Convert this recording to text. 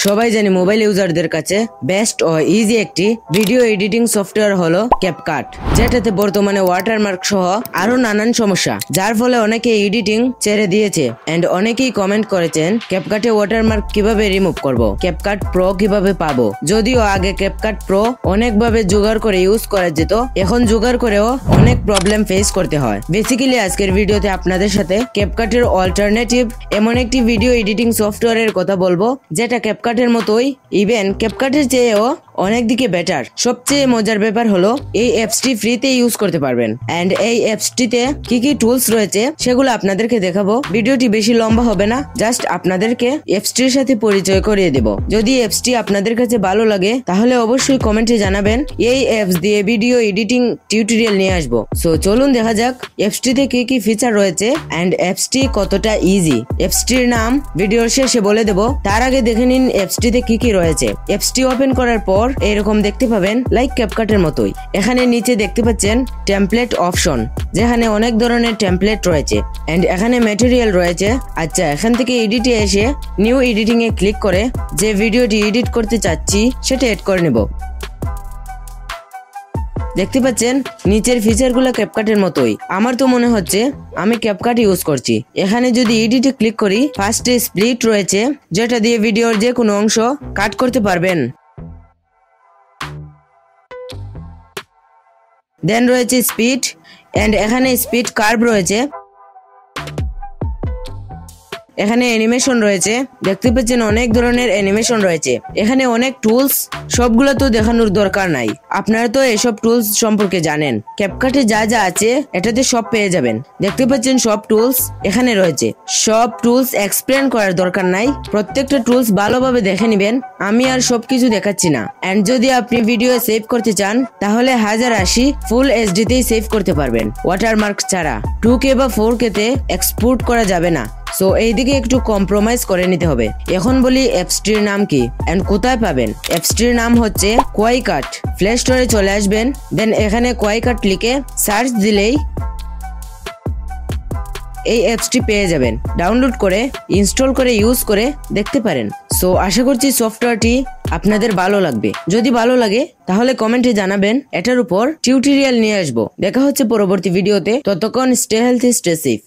সবাই জানি মোবাইল ইউজারদের কাছে বেস্ট ও ইজি একটি ভিডিও এডিটিং সফটওয়্যার হলো ক্যাপকাট, যেটাতে বর্তমানে ওয়াটারমার্ক সহ আরো নানান সমস্যা, যার ফলে অনেকে এডিটিং ছেড়ে দিয়েছে এন্ড অনেকেই কমেন্ট করেছেন ক্যাপকাটে ওয়াটারমার্ক কিভাবে রিমুভ করব, ক্যাপকাট প্রো কিভাবে পাবো। যদিও আগে ক্যাপকাট প্রো অনেকভাবে জোগাড় করে ইউজ করা যেত, এখন জোগাড় করেও অনেক প্রবলেম ফেস করতে হয়। বেসিক্যালি আজকের ভিডিওতে আপনাদের সাথে ক্যাপকাটের অল্টারনেটিভ এমন একটি ভিডিও এডিটিং সফটওয়্যারের কথা বলবো, যেটা ক্যাপকাটের মতোই ইভেন ক্যাপকাটের চেয়েও অনেক দিকে বেটার। সবচেয়ে মজার ব্যাপার হলো এই অ্যাপসটি ফ্রিতে ইউজ করতে পারবেন এন্ড এই অ্যাপসটিতে কি কি টুলস রয়েছে সেগুলো আপনাদেরকে দেখাবো। ভিডিওটি বেশি লম্বা হবে না, জাস্ট আপনাদেরকে অ্যাপসটির সাথে পরিচয় করিয়ে দেব। যদি অ্যাপসটি আপনাদের কাছে ভালো লাগে তাহলে অবশ্যই কমেন্টে জানাবেন, এই অ্যাপস দিয়ে ভিডিও এডিটিং টিউটোরিয়াল নিয়ে আসবো। সো চলুন দেখা যাক অ্যাপসটিতে কি কি ফিচার রয়েছে এন্ড অ্যাপসটি কতটা ইজি। অ্যাপসটির নাম ভিডিওর শেষে বলে দেব, তার আগে দেখে নিন অ্যাপসটিতে কি কি রয়েছে। অ্যাপসটি ওপেন করার পর এরকম দেখতে পাবেন লাইক ক্যাপকাটের মতোই। এখানে নিচে দেখতে পাচ্ছেন টেমপ্লেট অপশন, যেখানে অনেক ধরনের টেমপ্লেট রয়েছে এন্ড এখানে ম্যাটেরিয়াল রয়েছে। আচ্ছা, এখান থেকে এডিটে এসে নিউ এডিটিং এ ক্লিক করে যে ভিডিওটি এডিট করতে চাচ্ছি সেটা এড করে নেব। দেখতে পাচ্ছেন নিচের ফিচারগুলো ক্যাপকাটের মতোই। আমার তো মনে হচ্ছে আমি ক্যাপকাট ইউজ করছি। এখানে যদি এডিটে ক্লিক করি, ফার্স্টে স্প্লিট রয়েছে, যেটা দিয়ে ভিডিওর যে কোনো অংশ কাট করতে পারবেন। দেন রয়েছে স্পিড এন্ড এখানে স্পিড কার্ভ রয়েছে। এখানে অ্যানিমেশন রয়েছে, দেখতে পাচ্ছেন অনেক ধরনের অ্যানিমেশন রয়েছে। এখানে অনেক টুলস, সবগুলো তো দেখানোর দরকার নাই, আপনারা তো এসব টুলস সম্পর্কে জানেন। ক্যাপকাটে যা যা আছে এটাতে সব পেয়ে যাবেন। দেখতে পাচ্ছেন সব টুলস এখানে রয়েছে। সব টুলস এক্সপ্লেন করার দরকার নাই, প্রত্যেকটা টুলস ভালোভাবে দেখে নিবেন। আমি আর সবকিছু দেখাচ্ছি না। এন্ড যদি আপনি ভিডিও সেভ করতে চান তাহলে 1080 ফুল এইচডি তেই সেভ করতে পারবেন, ওয়াটারমার্ক ছাড়া। 2K বা 4K তে এক্সপোর্ট করা যাবে না। সো এইদিকে একটু কম্প্রোমাইজ করে নিতে হবে। এখন বলি অ্যাপসটির নাম কি এন্ড কোথায় পাবেন। অ্যাপসটির নাম হচ্ছে কোয়াইকাট। প্লে স্টোরে চলে আসবেন, দেন এখানে কোয়াইকাট লিখে সার্চ দিলেই এই অ্যাপসটি পেয়ে যাবেন। ডাউনলোড করে ইনস্টল করে ইউজ করে দেখতে পারেন। সো আশা করছি সফটওয়্যারটি আপনাদের ভালো লাগবে। যদি ভালো লাগে তাহলে কমেন্টে জানাবেন, এটার উপর টিউটোরিয়াল নিয়ে আসবো। দেখা হচ্ছে পরবর্তী ভিডিওতে। ততক্ষণ স্টে হেলথি, স্টে সেফ।